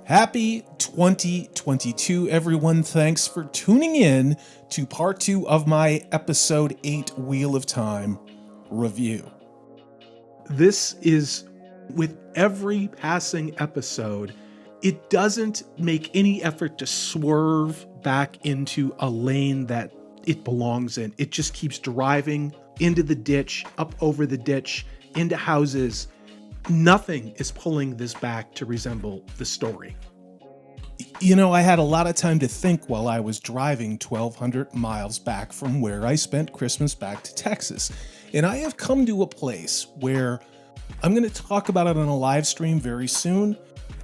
Happy 2022, everyone. Thanks for tuning in to part 2 of my episode 8 Wheel of Time review. This is, with every passing episode, it doesn't make any effort to swerve back into a lane that it belongs in. It just keeps driving into the ditch, up over the ditch, into houses. Nothing is pulling this back to resemble the story. You know, I had a lot of time to think while I was driving 1,200 miles back from where I spent Christmas back to Texas. And I have come to a place where I'm going to talk about it on a live stream very soon,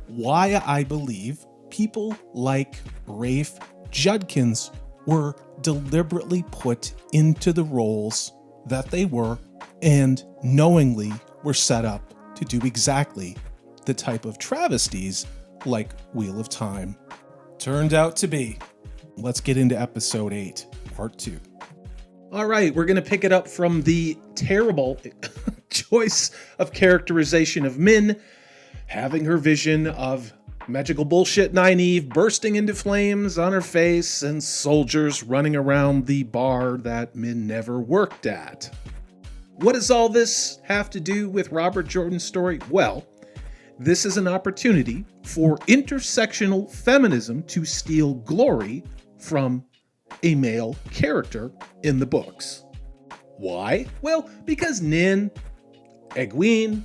why I believe people like Rafe Judkins were deliberately put into the roles that they were and knowingly were set up to do exactly the type of travesties like Wheel of Time turned out to be. Let's get into episode 8, part 2. All right, we're going to pick it up from the terrible choice of characterization of Min having her vision of magical bullshit Nynaeve bursting into flames on her face and soldiers running around the bar that Min never worked at. What does all this have to do with Robert Jordan's story? Well, this is an opportunity for intersectional feminism to steal glory from a male character in the books. Why? Well, because Nin, Egwene,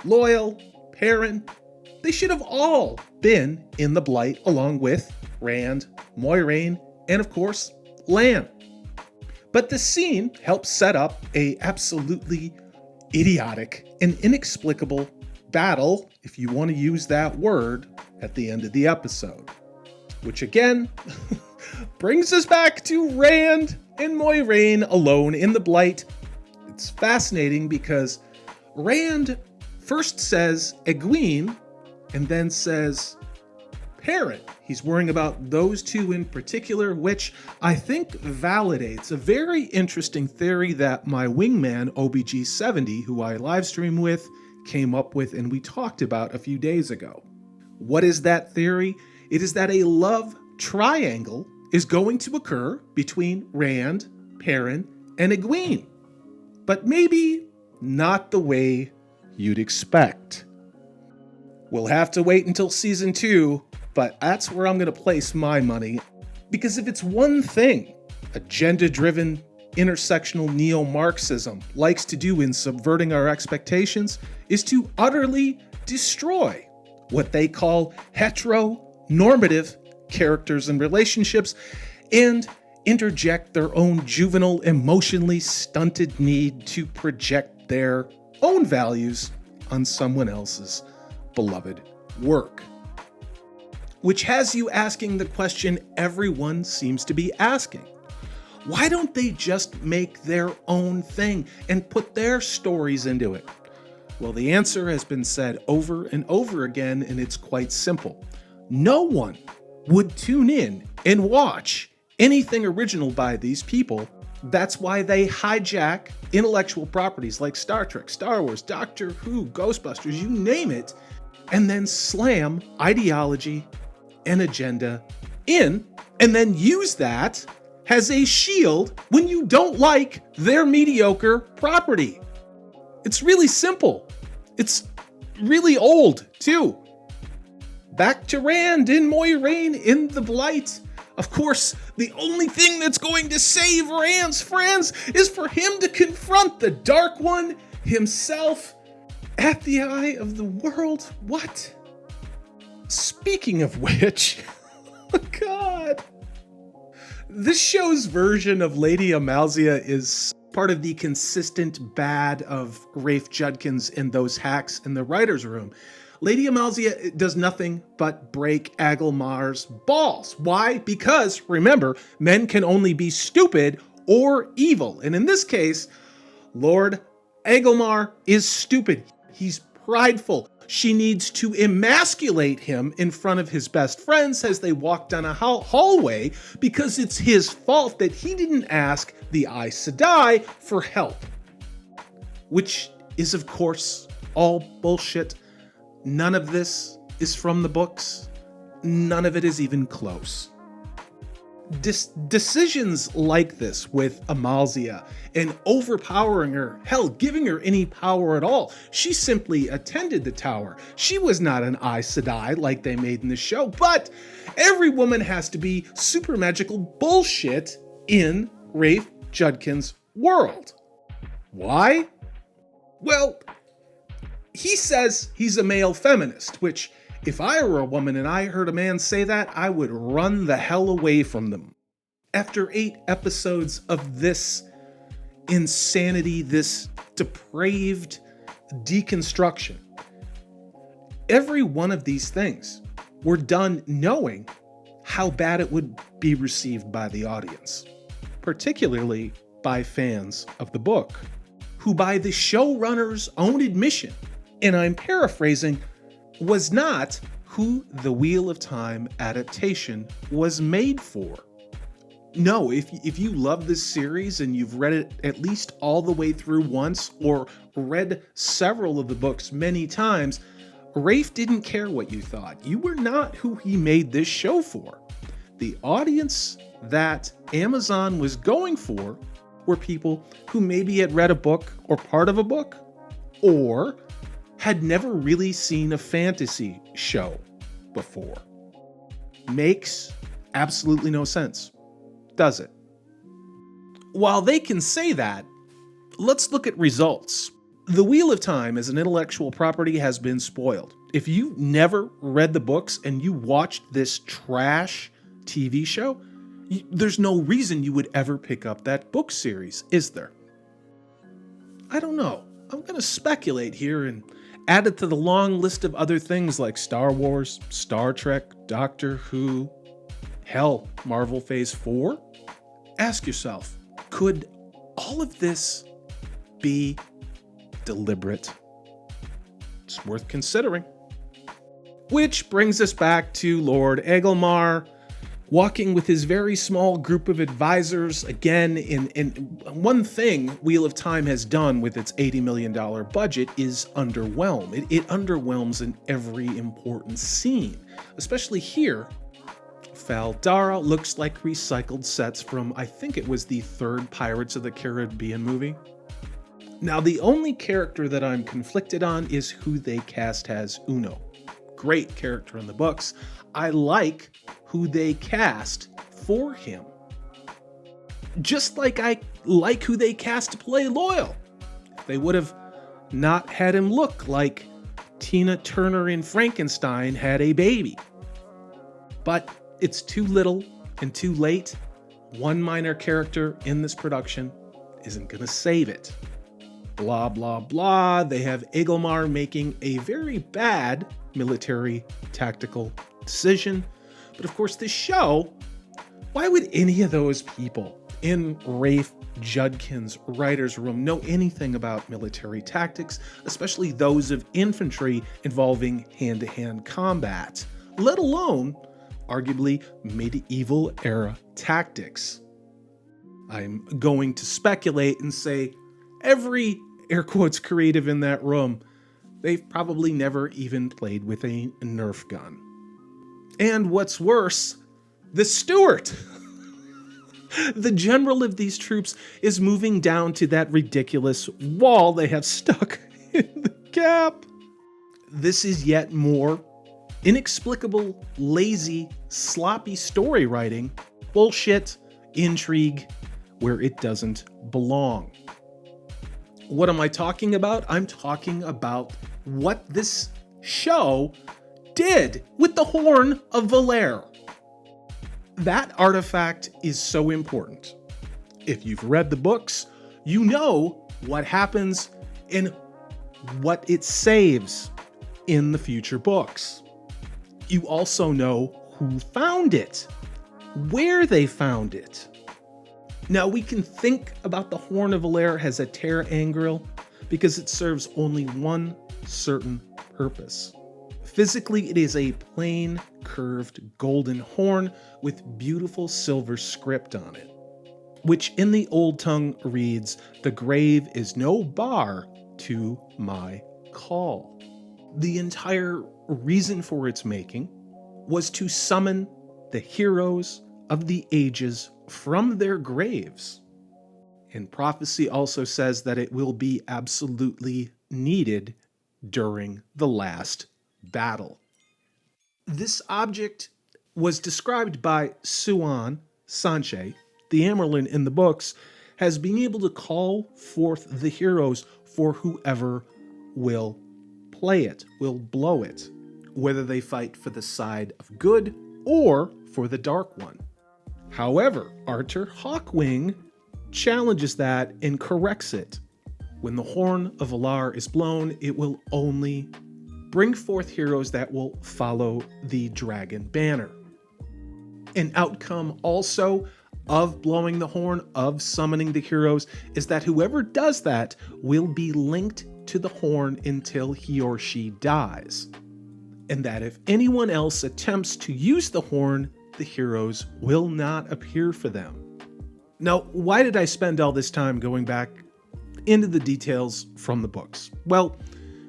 Loyal, Perrin, they should have all been in the Blight along with Rand, Moiraine, and of course, Lan. But the scene helps set up a absolutely idiotic and inexplicable battle, if you want to use that word, at the end of the episode. Which again, brings us back to Rand and Moiraine alone in the Blight. It's fascinating because Rand first says Egwene and then says Perrin. He's worrying about those two in particular, which I think validates a very interesting theory that my wingman OBG70, who I livestream with, came up with and we talked about a few days ago. What is that theory? It is that a love triangle is going to occur between Rand, Perrin, and Egwene. But maybe not the way you'd expect. We'll have to wait until season 2, but that's where I'm going to place my money. Because if it's one thing agenda-driven intersectional neo-Marxism likes to do in subverting our expectations, is to utterly destroy what they call heteronormative characters and relationships and interject their own juvenile, emotionally stunted need to project their own values on someone else's beloved work. Which has you asking the question everyone seems to be asking. Why don't they just make their own thing and put their stories into it? Well, the answer has been said over and over again, and it's quite simple. No one would tune in and watch anything original by these people. That's why they hijack intellectual properties like Star Trek, Star Wars, Doctor Who, Ghostbusters, you name it, and then slam ideology and agenda in, and then use that as a shield when you don't like their mediocre property. It's really simple. It's really old, too. Back to Rand and Moiraine in the Blight. Of course, the only thing that's going to save Rand's friends is for him to confront the Dark One himself at the eye of the world. What? Speaking of which, oh God. This show's version of Lady Amalisa is part of the consistent bad of Rafe Judkins and those hacks in the writer's room. Lady Amalisa does nothing but break Agelmar's balls. Why? Because, remember, men can only be stupid or evil. And in this case, Lord Agelmar is stupid. He's prideful. She needs to emasculate him in front of his best friends as they walk down a hallway because it's his fault that he didn't ask the Aes Sedai for help. Which is, of course, all bullshit. None of this is from the books. none of it is even close. Decisions like this with Amalisa and overpowering her, hell, giving her any power at all. She simply attended the tower. She was not an Aes Sedai like they made in the show, but every woman has to be super magical bullshit in Rafe Judkins' world. Why? Well, he says he's a male feminist, which if I were a woman and I heard a man say that, I would run the hell away from them. After 8 episodes of this insanity, this depraved deconstruction, every one of these things were done knowing how bad it would be received by the audience, particularly by fans of the book, who by the showrunner's own admission, and I'm paraphrasing, was not who the Wheel of Time adaptation was made for. No, if you love this series and you've read it at least all the way through once or read several of the books many times, Rafe didn't care what you thought. You were not who he made this show for. The audience that Amazon was going for were people who maybe had read a book or part of a book, or had never really seen a fantasy show before. Makes absolutely no sense, does it? While they can say that, let's look at results. The Wheel of Time as an intellectual property has been spoiled. If you never read the books and you watched this trash TV show, there's no reason you would ever pick up that book series, is there? I don't know. I'm going to speculate here and add it to the long list of other things like Star Wars, Star Trek, Doctor Who, hell, Marvel Phase 4. Ask yourself, could all of this be deliberate? It's worth considering. Which brings us back to Lord Egelmar, walking with his very small group of advisors again. In one thing Wheel of Time has done with its $80 million budget is underwhelm. It underwhelms in every important scene, especially here. Fal Dara looks like recycled sets from, I think it was the 3rd Pirates of the Caribbean movie. Now, the only character that I'm conflicted on is who they cast as Uno. Great character in the books. I like who they cast for him. Just like I like who they cast to play Loyal. They would have not had him look like Tina Turner in Frankenstein had a baby. But it's too little and too late. One minor character in this production isn't going to save it. Blah, blah, blah. They have Egelmar making a very bad military tactical decision. But of course, this show, why would any of those people in Rafe Judkins' writer's room know anything about military tactics, especially those of infantry involving hand-to-hand combat, let alone arguably medieval era tactics? I'm going to speculate and say every air quotes creative in that room, they've probably never even played with a Nerf gun. And what's worse, the steward, the general of these troops, is moving down to that ridiculous wall they have stuck in the gap. This is yet more inexplicable, lazy, sloppy story writing, bullshit, intrigue, where it doesn't belong. What am I talking about? I'm talking about what this show did with the Horn of Valere. That artifact is so important. If you've read the books, you know what happens and what it saves in the future books. You also know who found it, where they found it. Now, we can think about the Horn of Valere as a terra angril because it serves only one certain purpose. Physically, it is a plain, curved golden horn with beautiful silver script on it, which in the old tongue reads, "The grave is no bar to my call." The entire reason for its making was to summon the heroes of the ages from their graves. And prophecy also says that it will be absolutely needed during the last battle. This object was described by Suan Sanche, the Amerlin in the books, as being able to call forth the heroes for whoever will play it, will blow it, whether they fight for the side of good or for the dark one. However, Arthur Hawkwing challenges that and corrects it. When the horn of Valar is blown, it will only bring forth heroes that will follow the dragon banner. An outcome also of blowing the horn, of summoning the heroes, is that whoever does that will be linked to the horn until he or she dies. And that if anyone else attempts to use the horn, the heroes will not appear for them. Now, why did I spend all this time going back into the details from the books? Well,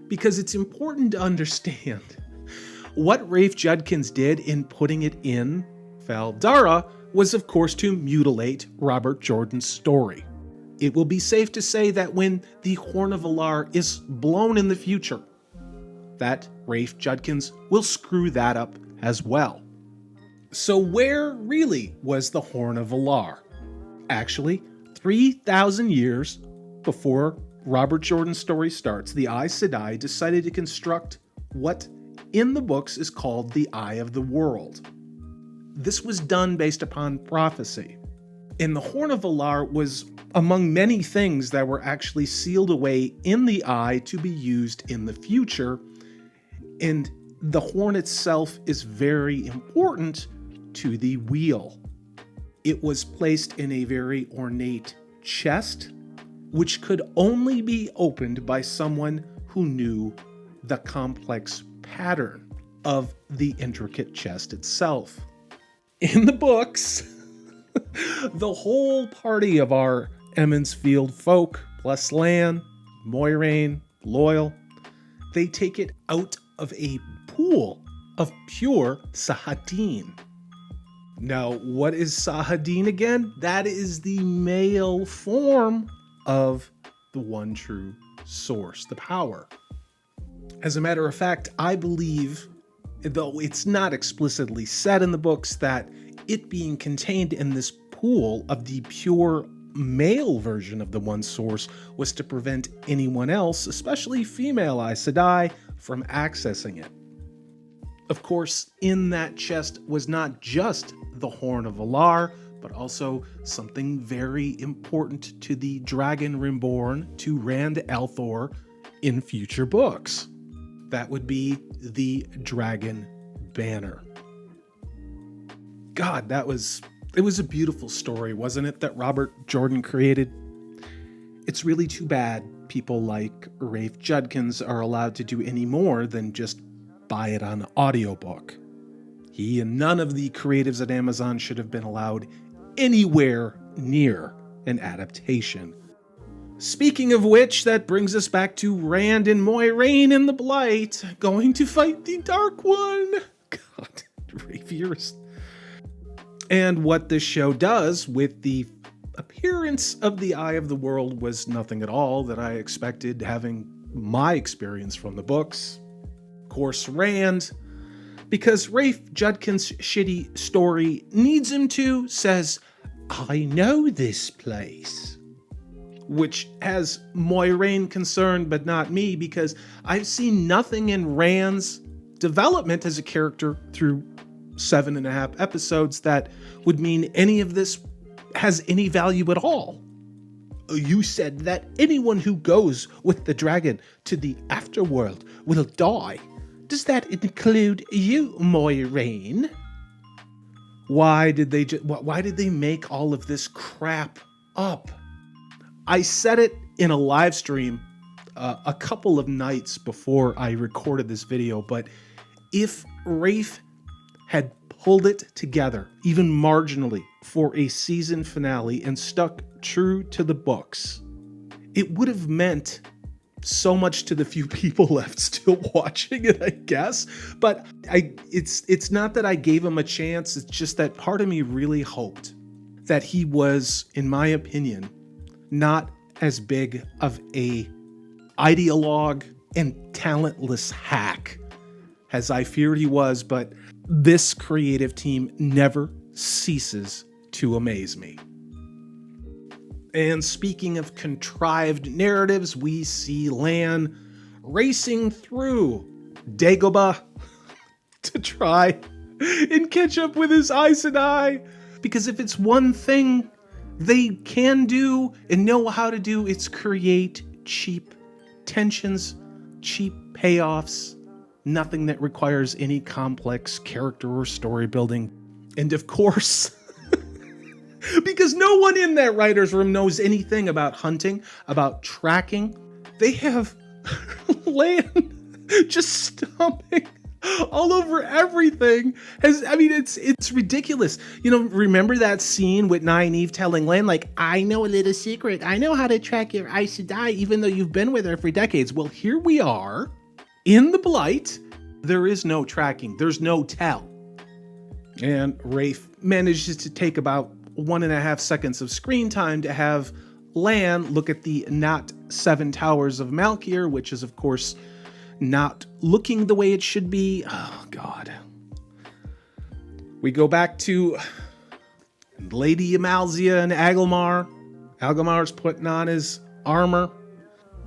because it's important to understand what Rafe Judkins did in putting it in Fal Dara was, of course, to mutilate Robert Jordan's story. It will be safe to say that when the Horn of Valar is blown in the future, that Rafe Judkins will screw that up as well. So where really was the Horn of Valar? Actually, 3,000 years before Robert Jordan's story starts, the Aes Sedai decided to construct what in the books is called the Eye of the World. This was done based upon prophecy. And the Horn of Valar was among many things that were actually sealed away in the eye to be used in the future. And the horn itself is very important to the wheel. It was placed in a very ornate chest, which could only be opened by someone who knew the complex pattern of the intricate chest itself. In the books, the whole party of our Emond's Field folk, plus Lan, Moiraine, Loyal, they take it out of a pool of pure Sahadin. Now, what is Sahadin again? That is the male form of the one true source, the power. As a matter of fact, I believe, though it's not explicitly said in the books, that it being contained in this pool of the pure male version of the one source was to prevent anyone else, especially female Aes Sedai, from accessing it. Of course, in that chest was not just the Horn of Valar, but also something very important to the Dragon Reborn, to Rand al'Thor in future books. That would be the Dragon Banner. God, it was a beautiful story, wasn't it, that Robert Jordan created? It's really too bad people like Rafe Judkins are allowed to do any more than just buy it on audiobook. He and none of the creatives at Amazon should have been allowed anywhere near an adaptation. Speaking of which, that brings us back to Rand and Moiraine in the Blight, going to fight the Dark One. God, Rafe, and what this show does with the appearance of the Eye of the World was nothing at all that I expected, having my experience from the books. Of course, Rand, because Rafe Judkins' shitty story needs him to, says, "I know this place." Which has Moiraine concerned, but not me, because I've seen nothing in Rand's development as a character through 7.5 episodes that would mean any of this has any value at all. You said that anyone who goes with the dragon to the afterworld will die. Does that include you, Moiraine? Why did they make all of this crap up? I said it in a live stream a couple of nights before I recorded this video, but if Rafe had pulled it together, even marginally, for a season finale and stuck true to the books, it would have meant So much to the few people left still watching it, I guess. But it's not that I gave him a chance. It's just that part of me really hoped that he was, in my opinion, not as big of a ideologue and talentless hack as I feared he was. But this creative team never ceases to amaze me. And speaking of contrived narratives, we see Lan racing through Dagobah to try and catch up with his Aes Sedai. Because if it's one thing they can do and know how to do, it's create cheap tensions, cheap payoffs, nothing that requires any complex character or story building. And of course, because no one in that writer's room knows anything about hunting, about tracking, they have Lan just stomping all over everything. It's ridiculous. Remember that scene with Nynaeve telling Lan, like, I know a little secret. I know how to track your Aes Sedai, even though you've been with her for decades. Well, here we are in the Blight. There is no tracking. There's no tell. And Rafe manages to take about 1.5 seconds of screen time to have Lan look at the not 7 towers of Malkir, which is, of course, not looking the way it should be. Oh, God. We go back to Lady Amalisa and Agelmar. Agelmar's putting on his armor.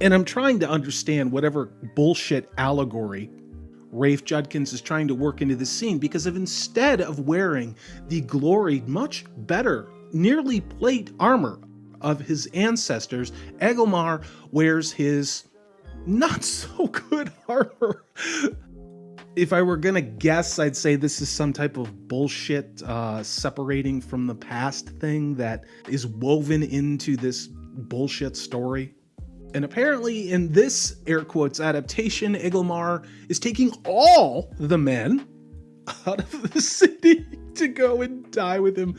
And I'm trying to understand whatever bullshit allegory Rafe Judkins is trying to work into the scene, because if instead of wearing the gloried, much better, nearly plate armor of his ancestors, Agelmar wears his not so good armor. If I were gonna guess, I'd say this is some type of bullshit separating from the past thing that is woven into this bullshit story. And apparently in this, air quotes, adaptation, Agelmar is taking all the men out of the city to go and die with him.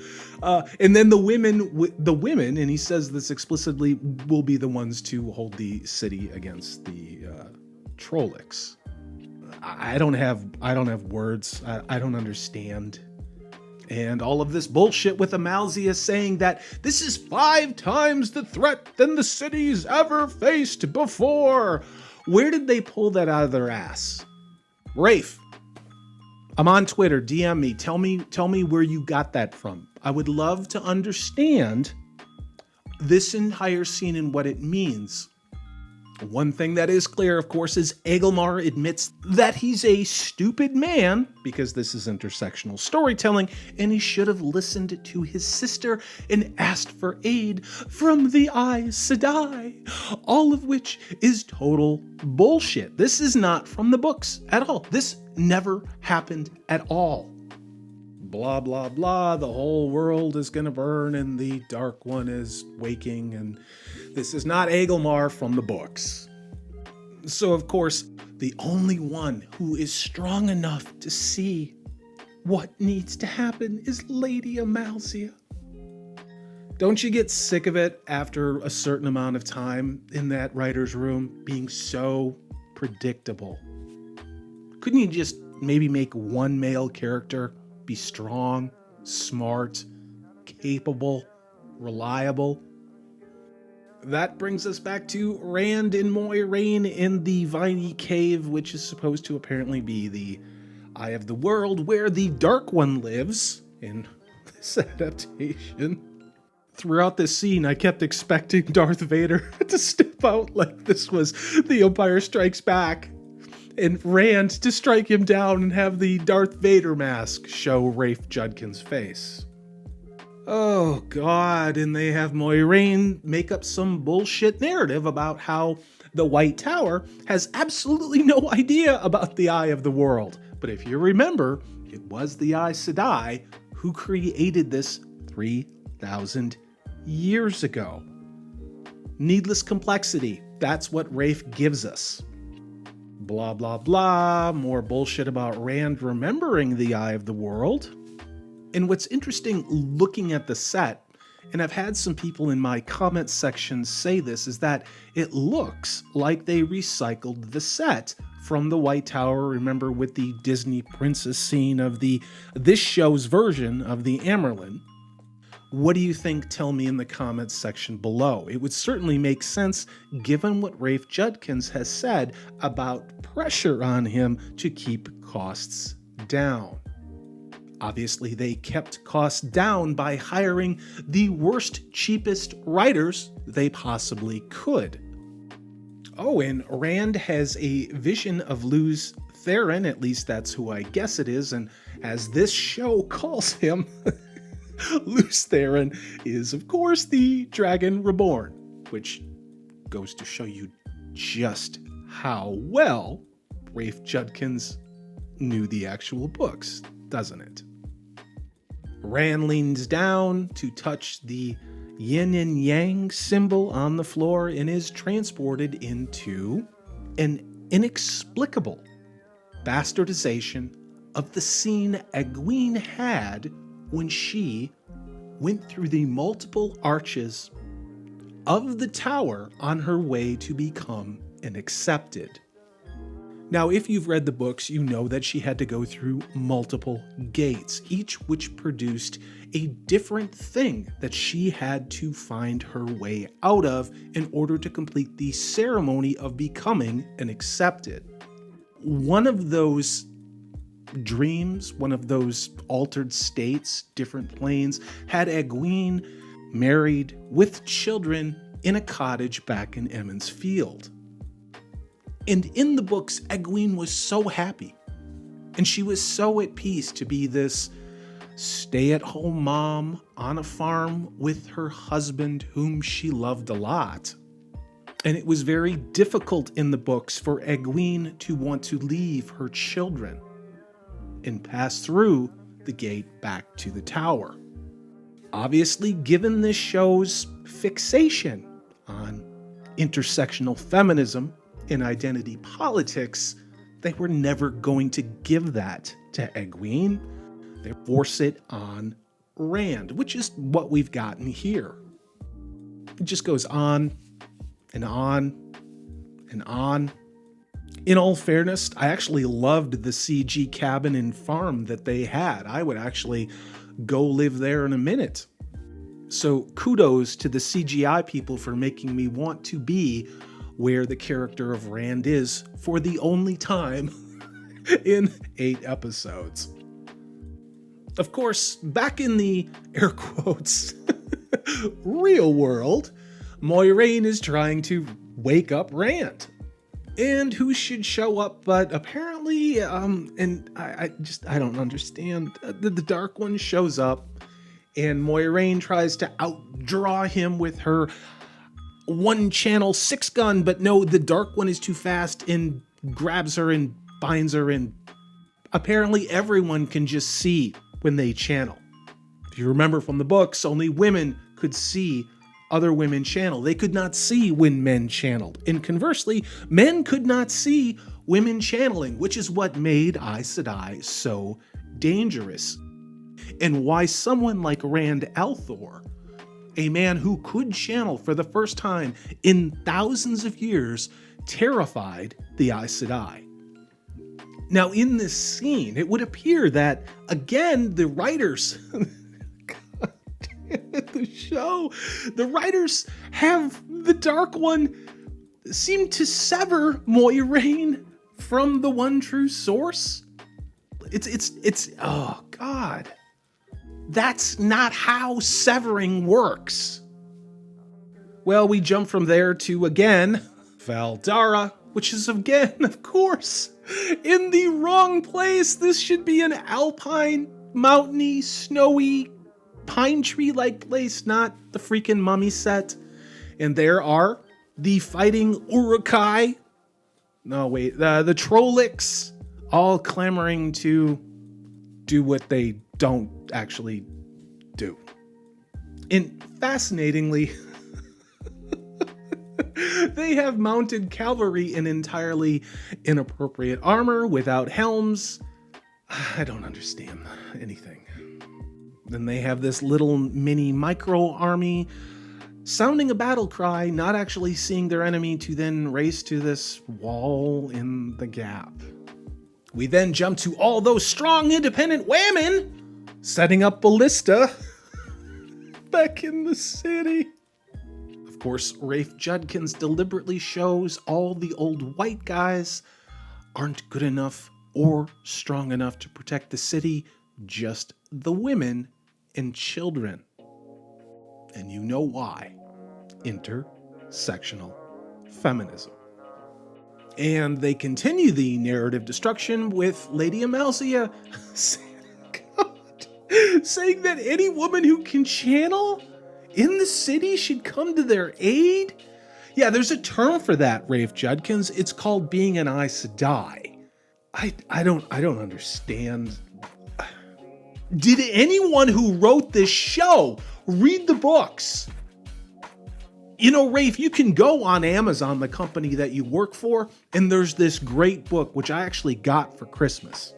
And then the women, and he says this explicitly, will be the ones to hold the city against the Trollocs. I don't have words. I don't understand. And all of this bullshit with Amalisa saying that this is 5 times the threat than the city's ever faced before. Where did they pull that out of their ass? Rafe, I'm on Twitter. DM me. Tell me where you got that from. I would love to understand this entire scene and what it means. One thing that is clear, of course, is Agelmar admits that he's a stupid man, because this is intersectional storytelling, and he should have listened to his sister and asked for aid from the Aes Sedai, all of which is total bullshit. This is not from the books at all. This never happened at all. Blah, blah, blah, the whole world is gonna burn and the Dark One is waking, and this is not Agelmar from the books. So, of course, the only one who is strong enough to see what needs to happen is Lady Amalisa. Don't you get sick of it after a certain amount of time in that writer's room being so predictable? Couldn't you just maybe make one male character be strong, smart, capable, reliable? That brings us back to Rand and Moiraine in the Viney Cave, which is supposed to apparently be the Eye of the World, where the Dark One lives in this adaptation. Throughout this scene, I kept expecting Darth Vader to step out like this was The Empire Strikes Back, and Rand to strike him down and have the Darth Vader mask show Rafe Judkins' face. Oh, God, and they have Moiraine make up some bullshit narrative about how the White Tower has absolutely no idea about the Eye of the World. But if you remember, it was the Aes Sedai who created this 3,000 years ago. Needless complexity. That's what Rafe gives us. Blah, blah, blah. More bullshit about Rand remembering the Eye of the World. And what's interesting looking at the set and I've had some people in my comment section say this, is that it looks like they recycled the set from the White Tower, remember, with the Disney princess scene of this show's version of the Amerlin. What do you think? Tell me in the comments section below. It would certainly make sense given what Rafe Judkins has said about pressure on him to keep costs down. Obviously, they kept costs down by hiring the worst, cheapest writers they possibly could. Oh, and Rand has a vision of Lews Therin, at least that's who I guess it is, and as this show calls him, Lews Therin is, of course, the Dragon Reborn, which goes to show you just how well Rafe Judkins knew the actual books, doesn't it? Rand leans down to touch the yin and yang symbol on the floor and is transported into an inexplicable bastardization of the scene Egwene had when she went through the multiple arches of the tower on her way to become an accepted. Now, if you've read the books, you know that she had to go through multiple gates, each which produced a different thing that she had to find her way out of in order to complete the ceremony of becoming an accepted. One of those dreams, one of those altered states, different planes, had Egwene married with children in a cottage back in Emmons Field. And in the books, Egwene was so happy, and she was so at peace to be this stay-at-home mom on a farm with her husband, whom she loved a lot. And it was very difficult in the books for Egwene to want to leave her children and pass through the gate back to the tower. Obviously, given this show's fixation on intersectional feminism in identity politics, they were never going to give that to Egwene. They force it on Rand, which is what we've gotten here. It just goes on and on and on. In all fairness, I actually loved the CG cabin and farm that they had. I would actually go live there in a minute. So kudos to the CGI people for making me want to be where the character of Rand is for the only time in 8 episodes. Of course, back in the, air quotes, real world, Moiraine is trying to wake up Rand. And who should show up but apparently, and I don't understand, the Dark One shows up and Moiraine tries to outdraw him with her 1-channel 6-gun, but no, the Dark One is too fast and grabs her and binds her, and apparently everyone can just see when they channel. If you remember from the books, only women could see other women channel. They could not see when men channeled. And conversely, men could not see women channeling, which is what made Aes Sedai so dangerous. And why someone like Rand al'Thor, a man who could channel for the first time in thousands of years, terrified the Aes Sedai. Now, in this scene, it would appear that, again, the writers, God damn it, the writers have the Dark One seem to sever Moiraine from the one true source. It's oh God. That's not how severing works. Well, we jump from there to, again, Fal Dara, which is, again, of course, in the wrong place. This should be an alpine, mountainy, snowy, pine tree-like place, not the freaking Mummy set. And there are the fighting Uruk-hai. No, wait, the Trollocs, all clamoring to do what they don't actually do. And fascinatingly, they have mounted cavalry in entirely inappropriate armor without helms. I don't understand anything. Then they have this little mini micro army sounding a battle cry, not actually seeing their enemy, to then race to this wall in the gap. We then jump to all those strong independent women setting up ballista back in the city. Of course, Rafe Judkins deliberately shows all the old white guys aren't good enough or strong enough to protect the city, just the women and children. And you know why. Intersectional feminism. And they continue the narrative destruction with Lady Amalisa saying that any woman who can channel in the city should come to their aid. Yeah, there's a term for that, Rafe Judkins. It's called being an Aes Sedai. I don't understand. Did anyone who wrote this show read the books? You know, Rafe, you can go on Amazon, the company that you work for, and there's this great book, which I actually got for Christmas.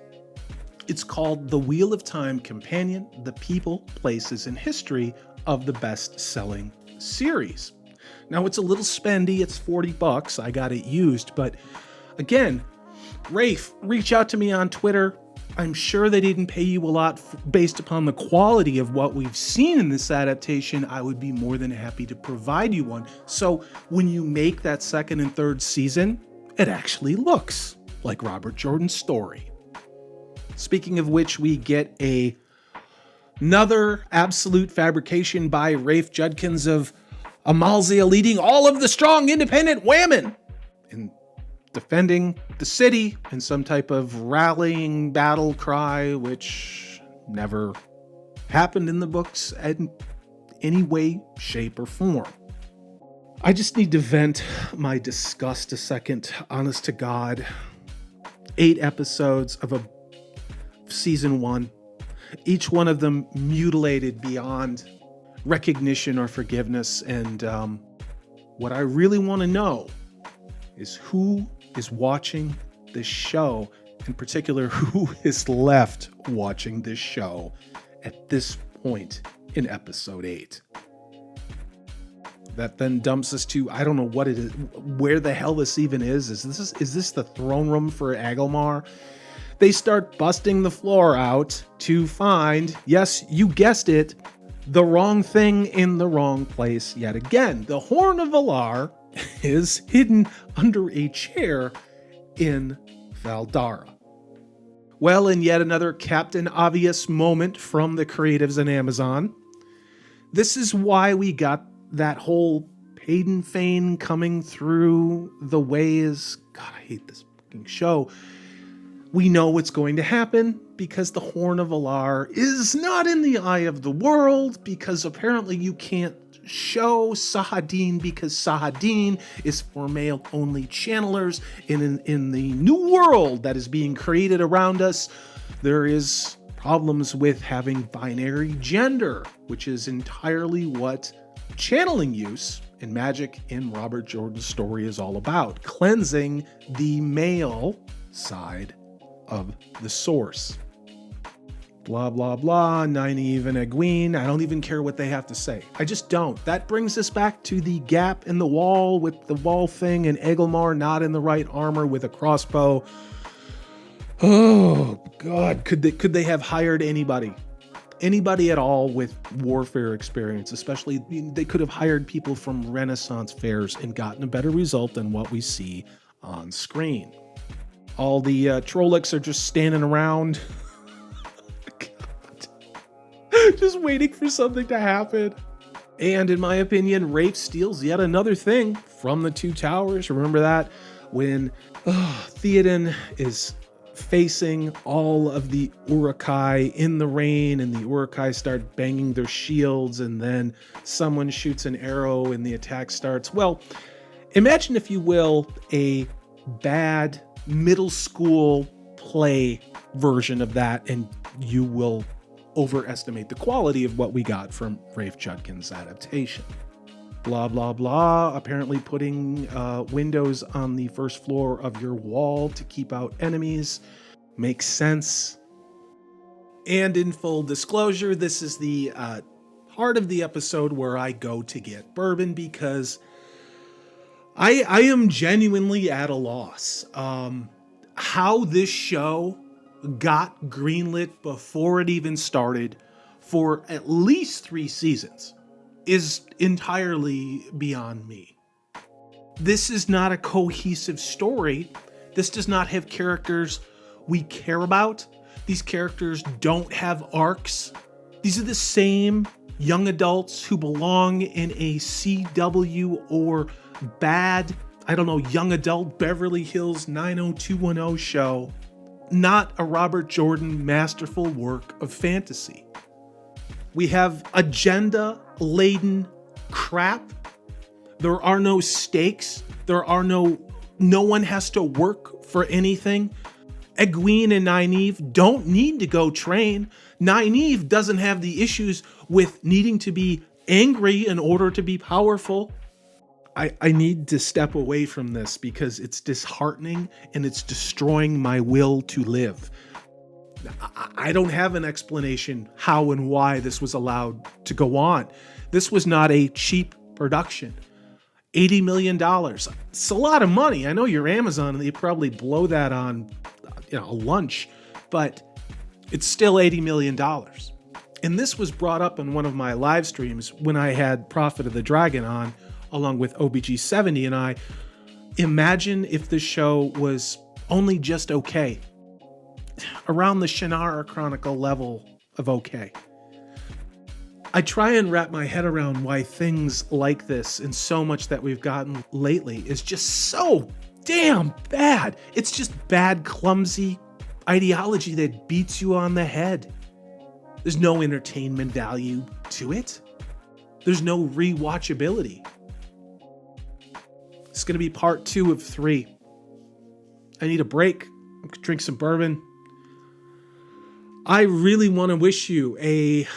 It's called The Wheel of Time Companion, The People, Places, and History of the Best-Selling Series. Now, it's a little spendy. It's $40. I got it used. But again, Rafe, reach out to me on Twitter. I'm sure they didn't pay you a lot based upon the quality of what we've seen in this adaptation. I would be more than happy to provide you one. So when you make that second and third season, it actually looks like Robert Jordan's story. Speaking of which, we get another absolute fabrication by Rafe Judkins of Amalisa leading all of the strong independent women in defending the city in some type of rallying battle cry, which never happened in the books in any way, shape, or form. I just need to vent my disgust a second. Honest to God, 8 episodes of a season 1, each one of them mutilated beyond recognition or forgiveness. And what I really want to know is who is watching this show, in particular, who is left watching this show at this point in episode 8. That then dumps us to, I don't know what it is, where the hell this even is. Is this the throne room for Agelmar? They start busting the floor out to find, yes, you guessed it, the wrong thing in the wrong place yet again. The Horn of Valere is hidden under a chair in Fal Dara. Well, in yet another Captain Obvious moment from the creatives in Amazon, this is why we got that whole Paden Fane coming through the ways. God, I hate this fucking show. We know what's going to happen because the Horn of Valere is not in the eye of the world, because apparently you can't show Sahadin because Sahadin is for male-only channelers. In the new world that is being created around us, there is problems with having binary gender, which is entirely what channeling use in magic in Robert Jordan's story is all about. Cleansing the male side of the source. Blah, blah, blah, Nynaeve and Egwene. I don't even care what they have to say. I just don't. That brings us back to the gap in the wall with the wall thing and Agelmar not in the right armor with a crossbow. Oh, God. Could they have hired anybody? Anybody at all with warfare experience, especially they could have hired people from Renaissance fairs and gotten a better result than what we see on screen. All the Trollocs are just standing around, just waiting for something to happen. And in my opinion, Rafe steals yet another thing from the Two Towers. Remember that? When Theoden is facing all of the Uruk-hai in the rain, and the Uruk-hai start banging their shields, and then someone shoots an arrow and the attack starts. Well, imagine, if you will, a bad middle school play version of that, and you will overestimate the quality of what we got from Rafe Judkins' adaptation. Blah, blah, blah. Apparently putting windows on the first floor of your wall to keep out enemies makes sense. And in full disclosure, this is the part of the episode where I go to get bourbon because I am genuinely at a loss. How this show got greenlit before it even started for at least 3 seasons is entirely beyond me. This is not a cohesive story. This does not have characters we care about. These characters don't have arcs. These are the same young adults who belong in a CW or bad, young adult Beverly Hills 90210 show, not a Robert Jordan masterful work of fantasy. We have agenda-laden crap. There are no stakes. No one has to work for anything. Egwene and Nynaeve don't need to go train. Nynaeve doesn't have the issues with needing to be angry in order to be powerful. I need to step away from this because it's disheartening and it's destroying my will to live. I don't have an explanation how and why this was allowed to go on. This was not a cheap production. $80 million. It's a lot of money. I know you're Amazon and they probably blow that on a lunch, but it's still $80 million. And this was brought up in one of my live streams when I had Prophet of the Dragon on, along with OBG70 and I. Imagine if this show was only just okay. Around the Shannara Chronicle level of okay. I try and wrap my head around why things like this and so much that we've gotten lately is just so damn bad. It's just bad, clumsy ideology that beats you on the head. There's no entertainment value to it. There's no rewatchability. It's going to be part 2 of 3. I need a break. Drink some bourbon. I really want to wish you a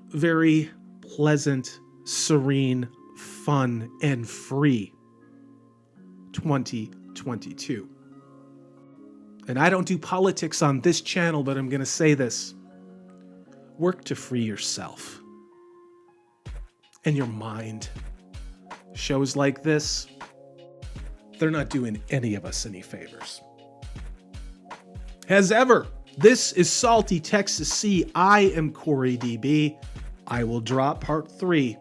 very pleasant, serene, fun, and free 2022. And I don't do politics on this channel, but I'm going to say this. Work to free yourself and your mind. Shows like this, they're not doing any of us any favors. As ever, this is Salty Texas C. I am Corey DB. I will drop part 3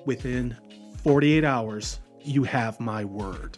within 48 hours. You have my word.